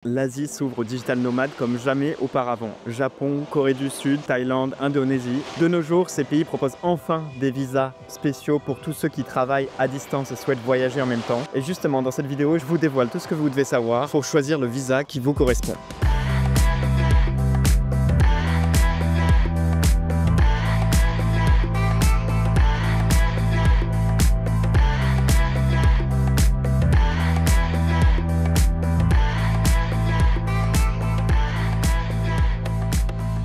L'Asie s'ouvre aux digital nomades comme jamais auparavant. Japon, Corée du Sud, Thaïlande, Indonésie. De nos jours, ces pays proposent enfin des visas spéciaux pour tous ceux qui travaillent à distance et souhaitent voyager en même temps. Et justement, dans cette vidéo, je vous dévoile tout ce que vous devez savoir pour choisir le visa qui vous correspond.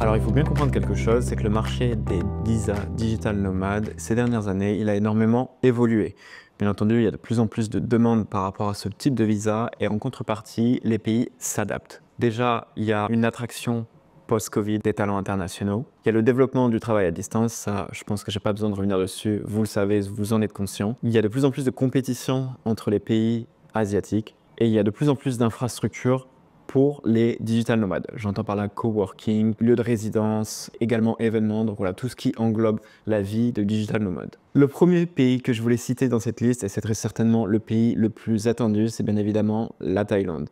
Alors il faut bien comprendre quelque chose, c'est que le marché des visas digital nomades, ces dernières années, il a énormément évolué. Bien entendu, il y a de plus en plus de demandes par rapport à ce type de visa et en contrepartie, les pays s'adaptent. Déjà, il y a une attraction post-Covid des talents internationaux. Il y a le développement du travail à distance, ça je pense que je n'ai pas besoin de revenir dessus, vous le savez, vous en êtes conscient. Il y a de plus en plus de compétition entre les pays asiatiques et il y a de plus en plus d'infrastructures pour les digital nomades. J'entends par là coworking, lieu de résidence, également événements, donc voilà, tout ce qui englobe la vie de digital nomade. Le premier pays que je voulais citer dans cette liste, et c'est très certainement le pays le plus attendu, c'est bien évidemment la Thaïlande.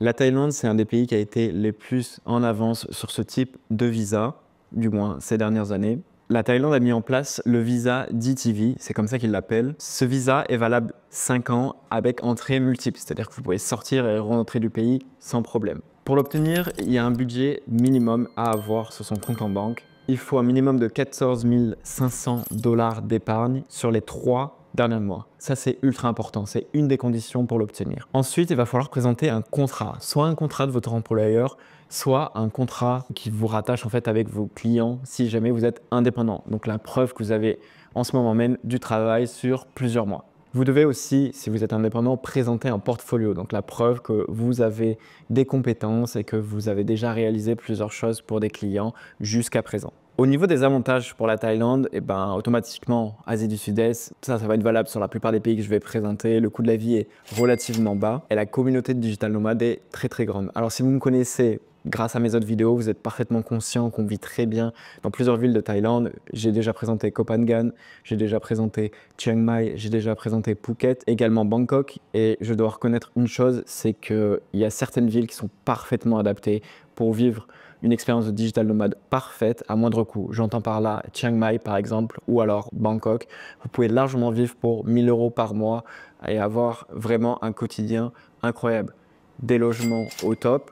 La Thaïlande, c'est un des pays qui a été les plus en avance sur ce type de visa, du moins ces dernières années. La Thaïlande a mis en place le visa DTV, c'est comme ça qu'ils l'appellent. Ce visa est valable 5 ans avec entrée multiple, c'est-à-dire que vous pouvez sortir et rentrer du pays sans problème. Pour l'obtenir, il y a un budget minimum à avoir sur son compte en banque. Il faut un minimum de 14 500 $ d'épargne sur les 3 derniers mois. Ça, c'est ultra important. C'est une des conditions pour l'obtenir. Ensuite, il va falloir présenter un contrat, soit un contrat de votre employeur, soit un contrat qui vous rattache en fait avec vos clients si jamais vous êtes indépendant. Donc la preuve que vous avez en ce moment même du travail sur plusieurs mois. Vous devez aussi, si vous êtes indépendant, présenter un portfolio, donc la preuve que vous avez des compétences et que vous avez déjà réalisé plusieurs choses pour des clients jusqu'à présent. Au niveau des avantages pour la Thaïlande, automatiquement, Asie du Sud-Est, ça va être valable sur la plupart des pays que je vais présenter. Le coût de la vie est relativement bas et la communauté de digital nomades est très très grande. Alors si vous me connaissez grâce à mes autres vidéos, vous êtes parfaitement conscient qu'on vit très bien dans plusieurs villes de Thaïlande. J'ai déjà présenté Koh Phangan, j'ai déjà présenté Chiang Mai, j'ai déjà présenté Phuket, également Bangkok. Et je dois reconnaître une chose, c'est qu'il y a certaines villes qui sont parfaitement adaptées pour vivre une expérience de digital nomade parfaite à moindre coût. J'entends par là Chiang Mai par exemple ou alors Bangkok. Vous pouvez largement vivre pour 1 000 € par mois et avoir vraiment un quotidien incroyable. Des logements au top,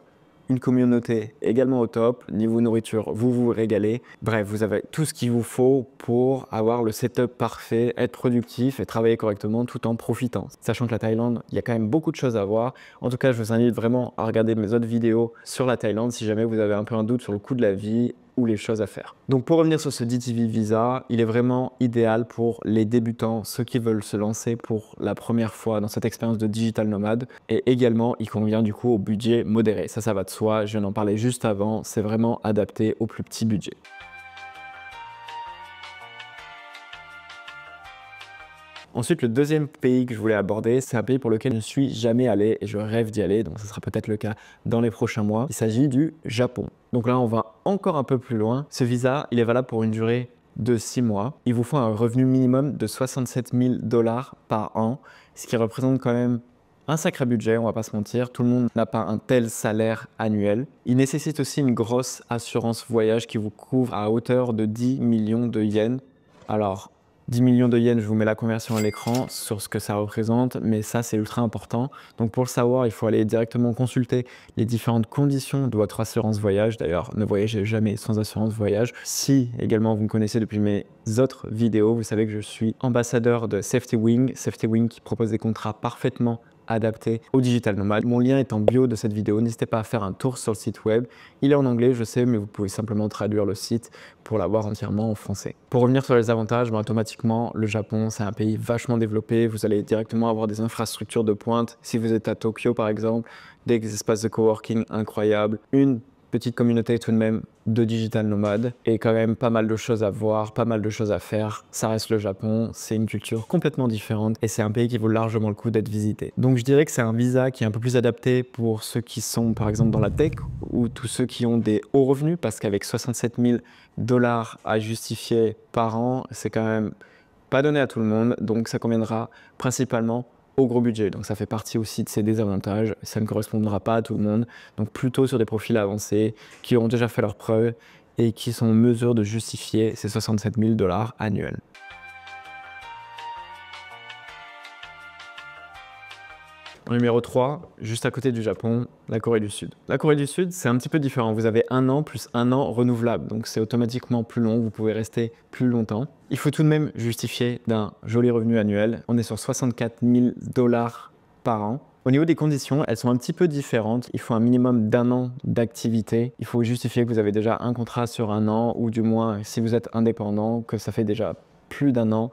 une communauté également au top, niveau nourriture, vous vous régalez. Bref, vous avez tout ce qu'il vous faut pour avoir le setup parfait, être productif et travailler correctement tout en profitant. Sachant que la Thaïlande, il y a quand même beaucoup de choses à voir. En tout cas, je vous invite vraiment à regarder mes autres vidéos sur la Thaïlande si jamais vous avez un peu un doute sur le coût de la vie ou les choses à faire. Donc pour revenir sur ce DTV Visa, il est vraiment idéal pour les débutants, ceux qui veulent se lancer pour la première fois dans cette expérience de digital nomade. Et également, il convient du coup au budget modéré. Ça va de soi, je viens d'en parler juste avant, c'est vraiment adapté au plus petit budget. Ensuite, le deuxième pays que je voulais aborder, c'est un pays pour lequel je ne suis jamais allé et je rêve d'y aller, donc ce sera peut-être le cas dans les prochains mois. Il s'agit du Japon. Donc là, on va encore un peu plus loin. Ce visa, il est valable pour une durée de 6 mois. Il vous faut un revenu minimum de 67 000 $ par an, ce qui représente quand même un sacré budget, on va pas se mentir. Tout le monde n'a pas un tel salaire annuel. Il nécessite aussi une grosse assurance voyage qui vous couvre à hauteur de 10 millions de yens. Alors, 10 millions de yens, je vous mets la conversion à l'écran sur ce que ça représente, mais ça, c'est ultra important. Donc, pour le savoir, il faut aller directement consulter les différentes conditions de votre assurance voyage. D'ailleurs, ne voyagez jamais sans assurance voyage. Si également vous me connaissez depuis mes autres vidéos, vous savez que je suis ambassadeur de Safety Wing qui propose des contrats parfaitement adapté au digital nomade. Mon lien est en bio de cette vidéo, n'hésitez pas à faire un tour sur le site web. Il est en anglais, je sais, mais vous pouvez simplement traduire le site pour l'avoir entièrement en français. Pour revenir sur les avantages, automatiquement, le Japon, c'est un pays vachement développé. Vous allez directement avoir des infrastructures de pointe. Si vous êtes à Tokyo, par exemple, des espaces de coworking incroyables, une petite communauté tout de même de digital nomades et quand même pas mal de choses à voir, pas mal de choses à faire. Ça reste le Japon, c'est une culture complètement différente et c'est un pays qui vaut largement le coup d'être visité. Donc je dirais que c'est un visa qui est un peu plus adapté pour ceux qui sont par exemple dans la tech ou tous ceux qui ont des hauts revenus parce qu'avec 67 000 $ à justifier par an, c'est quand même pas donné à tout le monde. Donc ça conviendra principalement au gros budget. Donc ça fait partie aussi de ces désavantages. Ça ne correspondra pas à tout le monde. Donc plutôt sur des profils avancés qui ont déjà fait leurs preuves et qui sont en mesure de justifier ces 67 000 $ annuels. En numéro 3, juste à côté du Japon, la Corée du Sud. La Corée du Sud, c'est un petit peu différent. Vous avez 1 an plus 1 an renouvelable, donc c'est automatiquement plus long, vous pouvez rester plus longtemps. Il faut tout de même justifier d'un joli revenu annuel. On est sur 64 000 $ par an. Au niveau des conditions, elles sont un petit peu différentes. Il faut un minimum d'1 an d'activité. Il faut justifier que vous avez déjà un contrat sur 1 an, ou du moins, si vous êtes indépendant, que ça fait déjà plus d'1 an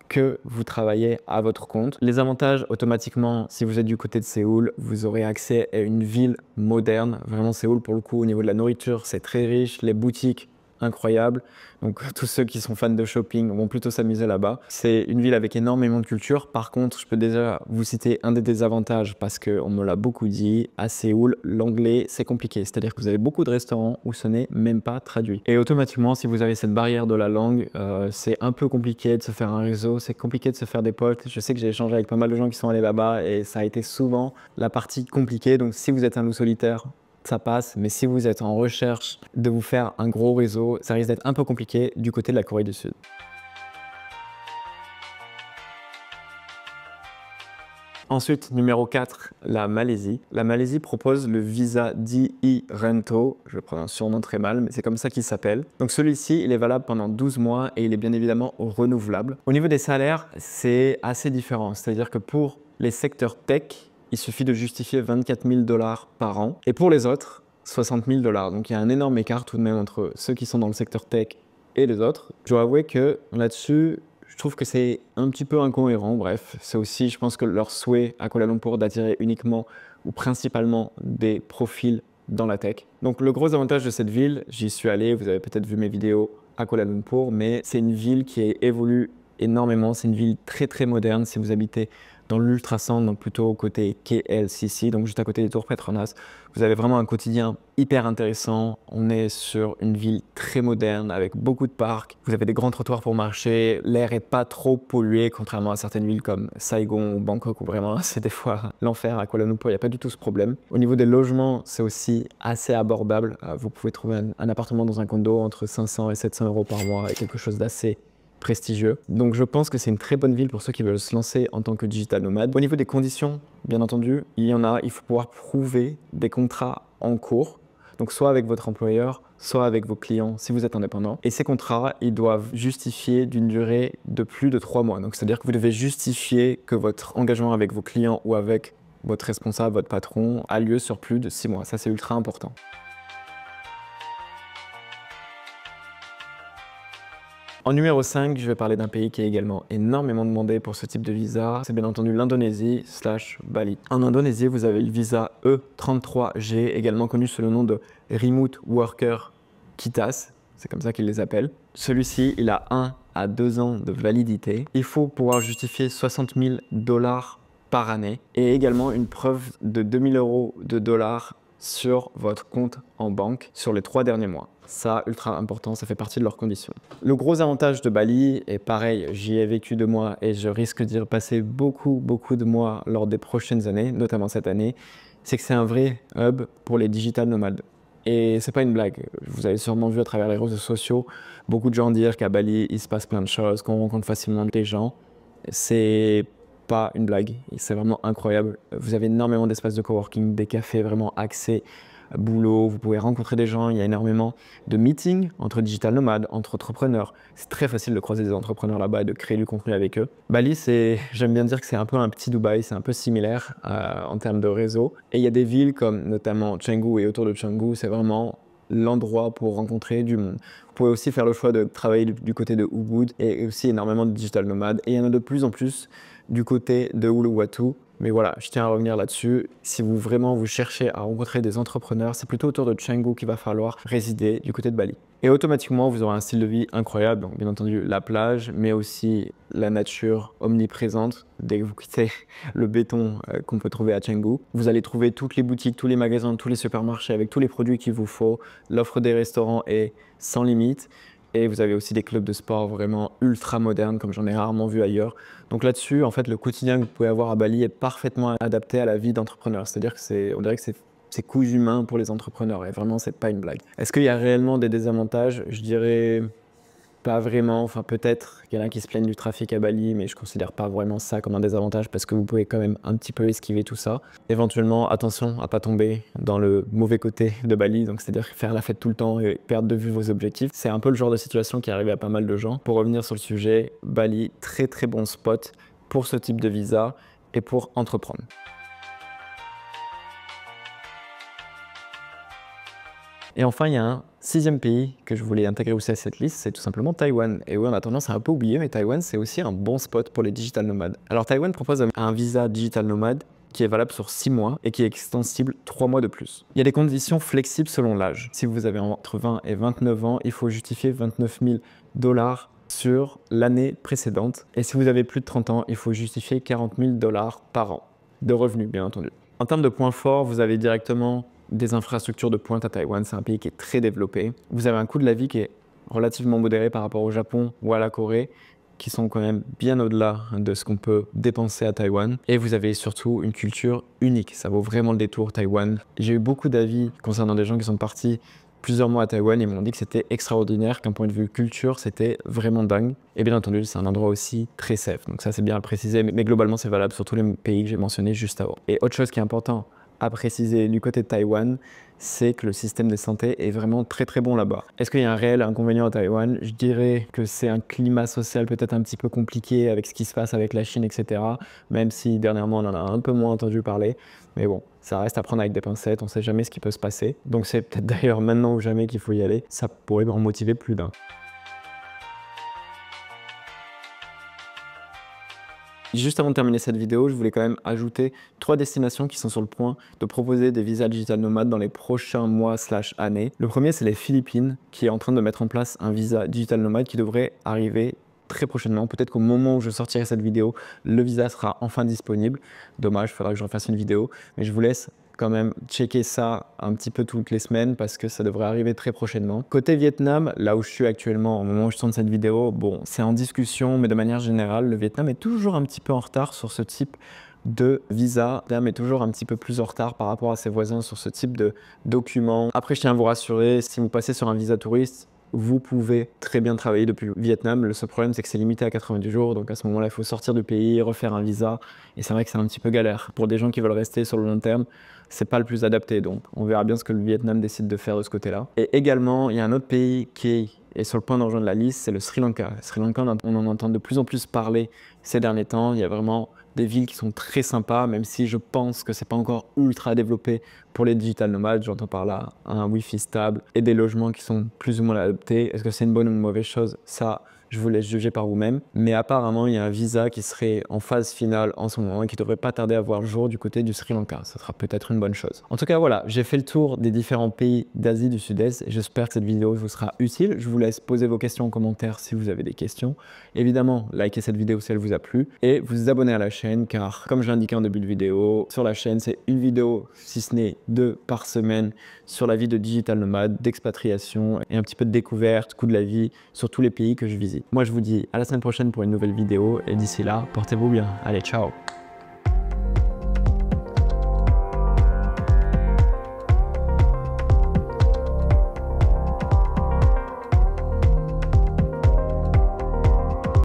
que vous travaillez à votre compte. Les avantages, automatiquement, si vous êtes du côté de Séoul, vous aurez accès à une ville moderne. Vraiment, Séoul, pour le coup, au niveau de la nourriture, c'est très riche. Les boutiques, incroyables. Donc, tous ceux qui sont fans de shopping vont plutôt s'amuser là-bas. C'est une ville avec énormément de culture. Par contre, je peux déjà vous citer un des désavantages parce qu'on me l'a beaucoup dit. À Séoul, l'anglais, c'est compliqué. C'est-à-dire que vous avez beaucoup de restaurants où ce n'est même pas traduit. Et automatiquement, si vous avez cette barrière de la langue, c'est un peu compliqué de se faire un réseau. C'est compliqué de se faire des potes. Je sais que j'ai échangé avec pas mal de gens qui sont allés là-bas et ça a été souvent la partie compliquée. Donc, si vous êtes un loup solitaire, ça passe, mais si vous êtes en recherche de vous faire un gros réseau, ça risque d'être un peu compliqué du côté de la Corée du Sud. Ensuite, numéro 4, la Malaisie. La Malaisie propose le visa DI Rento, je prononce sûrement très mal, mais c'est comme ça qu'il s'appelle. Donc celui-ci, il est valable pendant 12 mois et il est bien évidemment renouvelable. Au niveau des salaires, c'est assez différent, c'est-à-dire que pour les secteurs tech, il suffit de justifier 24 000 $ par an. Et pour les autres, 60 000 $. Donc il y a un énorme écart tout de même entre ceux qui sont dans le secteur tech et les autres. Je dois avouer que là-dessus, je trouve que c'est un petit peu incohérent. Bref, c'est aussi, je pense que leur souhait à Kuala Lumpur d'attirer uniquement ou principalement des profils dans la tech. Donc le gros avantage de cette ville, j'y suis allé, vous avez peut-être vu mes vidéos à Kuala Lumpur, mais c'est une ville qui évolue énormément. C'est une ville très très moderne. Si vous habitez dans l'Ultracentre, donc plutôt au côté KLCC, donc juste à côté des Tours Petronas, vous avez vraiment un quotidien hyper intéressant. On est sur une ville très moderne avec beaucoup de parcs. Vous avez des grands trottoirs pour marcher. L'air est pas trop pollué, contrairement à certaines villes comme Saigon ou Bangkok où vraiment c'est des fois l'enfer. À Kuala Lumpur, il n'y a pas du tout ce problème. Au niveau des logements, c'est aussi assez abordable. Vous pouvez trouver un appartement dans un condo entre 500 et 700 € par mois et quelque chose d'assez prestigieux. Donc je pense que c'est une très bonne ville pour ceux qui veulent se lancer en tant que digital nomade. Au niveau des conditions, bien entendu, il faut pouvoir prouver des contrats en cours. Donc soit avec votre employeur, soit avec vos clients si vous êtes indépendant. Et ces contrats, ils doivent justifier d'une durée de plus de 3 mois. Donc c'est-à-dire que vous devez justifier que votre engagement avec vos clients ou avec votre responsable, votre patron, a lieu sur plus de 6 mois. Ça, c'est ultra important. En numéro 5, je vais parler d'un pays qui est également énormément demandé pour ce type de visa. C'est bien entendu l'Indonésie/Bali. En Indonésie, vous avez le visa E33G, également connu sous le nom de Remote Worker KITAS. C'est comme ça qu'ils les appellent. Celui-ci, il a 1 à 2 ans de validité. Il faut pouvoir justifier 60 000 $ par année et également une preuve de 2 000 € de dollars sur votre compte en banque sur les 3 derniers mois. Ça, ultra important, ça fait partie de leurs conditions. Le gros avantage de Bali, et pareil, j'y ai vécu 2 mois et je risque d'y repasser beaucoup de mois lors des prochaines années, notamment cette année, c'est que c'est un vrai hub pour les digital nomades. Et c'est pas une blague. Vous avez sûrement vu à travers les réseaux sociaux beaucoup de gens dire qu'à Bali, il se passe plein de choses, qu'on rencontre facilement des gens. C'est pas une blague, c'est vraiment incroyable. Vous avez énormément d'espaces de coworking, des cafés vraiment axés boulot, vous pouvez rencontrer des gens, il y a énormément de meetings entre digital nomades, entre entrepreneurs. C'est très facile de croiser des entrepreneurs là-bas et de créer du contenu avec eux. Bali, j'aime bien dire que c'est un peu un petit Dubaï, c'est un peu similaire en termes de réseau. Et il y a des villes comme notamment Canggu et autour de Canggu, c'est vraiment l'endroit pour rencontrer du monde. Vous pouvez aussi faire le choix de travailler du côté de Ubud et aussi énormément de digital nomades. Et il y en a de plus en plus du côté de Uluwatu. Mais voilà, je tiens à revenir là-dessus. Si vous cherchez à rencontrer des entrepreneurs, c'est plutôt autour de Canggu qu'il va falloir résider du côté de Bali. Et automatiquement, vous aurez un style de vie incroyable. Donc, bien entendu, la plage, mais aussi la nature omniprésente. Dès que vous quittez le béton qu'on peut trouver à Canggu, vous allez trouver toutes les boutiques, tous les magasins, tous les supermarchés avec tous les produits qu'il vous faut. L'offre des restaurants est sans limite. Et vous avez aussi des clubs de sport vraiment ultra modernes, comme j'en ai rarement vu ailleurs. Donc là-dessus, en fait, le quotidien que vous pouvez avoir à Bali est parfaitement adapté à la vie d'entrepreneur. C'est-à-dire que on dirait que c'est cousu main pour les entrepreneurs. Et vraiment, c'est pas une blague. Est-ce qu'il y a réellement des désavantages? Je dirais pas vraiment. Enfin, peut-être qu'il y en a qui se plaignent du trafic à Bali, mais je considère pas vraiment ça comme un désavantage parce que vous pouvez quand même un petit peu esquiver tout ça. Éventuellement, attention à pas tomber dans le mauvais côté de Bali, donc c'est-à-dire faire la fête tout le temps et perdre de vue vos objectifs. C'est un peu le genre de situation qui est arrivé à pas mal de gens. Pour revenir sur le sujet, Bali, très très bon spot pour ce type de visa et pour entreprendre. Et enfin, il y a un sixième pays que je voulais intégrer aussi à cette liste, c'est tout simplement Taïwan. Et oui, on a tendance à un peu oublier, mais Taïwan, c'est aussi un bon spot pour les digital nomades. Alors Taïwan propose un visa digital nomade qui est valable sur 6 mois et qui est extensible 3 mois de plus. Il y a des conditions flexibles selon l'âge. Si vous avez entre 20 et 29 ans, il faut justifier 29 000 $ sur l'année précédente. Et si vous avez plus de 30 ans, il faut justifier 40 000 $ par an de revenus, bien entendu. En termes de points forts, vous avez directement des infrastructures de pointe à Taïwan. C'est un pays qui est très développé. Vous avez un coût de la vie qui est relativement modéré par rapport au Japon ou à la Corée, qui sont quand même bien au-delà de ce qu'on peut dépenser à Taïwan. Et vous avez surtout une culture unique. Ça vaut vraiment le détour, Taïwan. J'ai eu beaucoup d'avis concernant des gens qui sont partis plusieurs mois à Taïwan et m'ont dit que c'était extraordinaire, qu'un point de vue culture, c'était vraiment dingue. Et bien entendu, c'est un endroit aussi très safe. Donc ça, c'est bien à préciser, mais globalement, c'est valable sur tous les pays que j'ai mentionnés juste avant. Et autre chose qui est important à préciser du côté de Taïwan, c'est que le système de santé est vraiment très très bon là-bas. Est-ce qu'il y a un réel inconvénient à Taïwan? Je dirais que c'est un climat social peut-être un petit peu compliqué avec ce qui se passe avec la Chine, etc. Même si dernièrement on en a un peu moins entendu parler. Mais bon, ça reste à prendre avec des pincettes, on ne sait jamais ce qui peut se passer. Donc c'est peut-être d'ailleurs maintenant ou jamais qu'il faut y aller. Ça pourrait en motiver plus d'un. Juste avant de terminer cette vidéo, je voulais quand même ajouter 3 destinations qui sont sur le point de proposer des visas digital nomades dans les prochains mois/années. Le premier, c'est les Philippines, qui est en train de mettre en place un visa digital nomade qui devrait arriver très prochainement. Peut-être qu'au moment où je sortirai cette vidéo, le visa sera enfin disponible. Dommage, il faudra que je refasse une vidéo, mais je vous laisse quand même checker ça un petit peu toutes les semaines parce que ça devrait arriver très prochainement. Côté Vietnam, là où je suis actuellement au moment où je tourne cette vidéo, bon, c'est en discussion, mais de manière générale, le Vietnam est toujours un petit peu en retard sur ce type de visa. Le Vietnam est toujours un petit peu plus en retard par rapport à ses voisins sur ce type de documents. Après, je tiens à vous rassurer, si vous passez sur un visa touriste, vous pouvez très bien travailler depuis le Vietnam. Le seul problème, c'est que c'est limité à 90 jours. Donc à ce moment-là, il faut sortir du pays, refaire un visa. Et c'est vrai que c'est un petit peu galère. Pour des gens qui veulent rester sur le long terme, c'est pas le plus adapté. Donc on verra bien ce que le Vietnam décide de faire de ce côté-là. Et également, il y a un autre pays qui est sur le point de rejoindre la liste, c'est le Sri Lanka. Le Sri Lanka, on en entend de plus en plus parler ces derniers temps. Il y a vraiment des villes qui sont très sympas, même si je pense que c'est pas encore ultra développé pour les digital nomades. J'entends par là un Wi-Fi stable et des logements qui sont plus ou moins adaptés. Est-ce que c'est une bonne ou une mauvaise chose? Ça, je vous laisse juger par vous-même. Mais apparemment, il y a un visa qui serait en phase finale en ce moment et qui devrait pas tarder à voir le jour du côté du Sri Lanka. Ça sera peut-être une bonne chose. En tout cas, voilà, j'ai fait le tour des différents pays d'Asie du Sud-Est et j'espère que cette vidéo vous sera utile. Je vous laisse poser vos questions en commentaire si vous avez des questions. Évidemment, likez cette vidéo si elle vous a plu et vous abonnez à la chaîne car, comme je l'ai indiqué en début de vidéo, sur la chaîne, c'est une vidéo, si ce n'est 2 par semaine, sur la vie de digital nomade, d'expatriation et un petit peu de découverte, coût de la vie sur tous les pays que je visite. Moi, je vous dis à la semaine prochaine pour une nouvelle vidéo et d'ici là, portez-vous bien. Allez, ciao!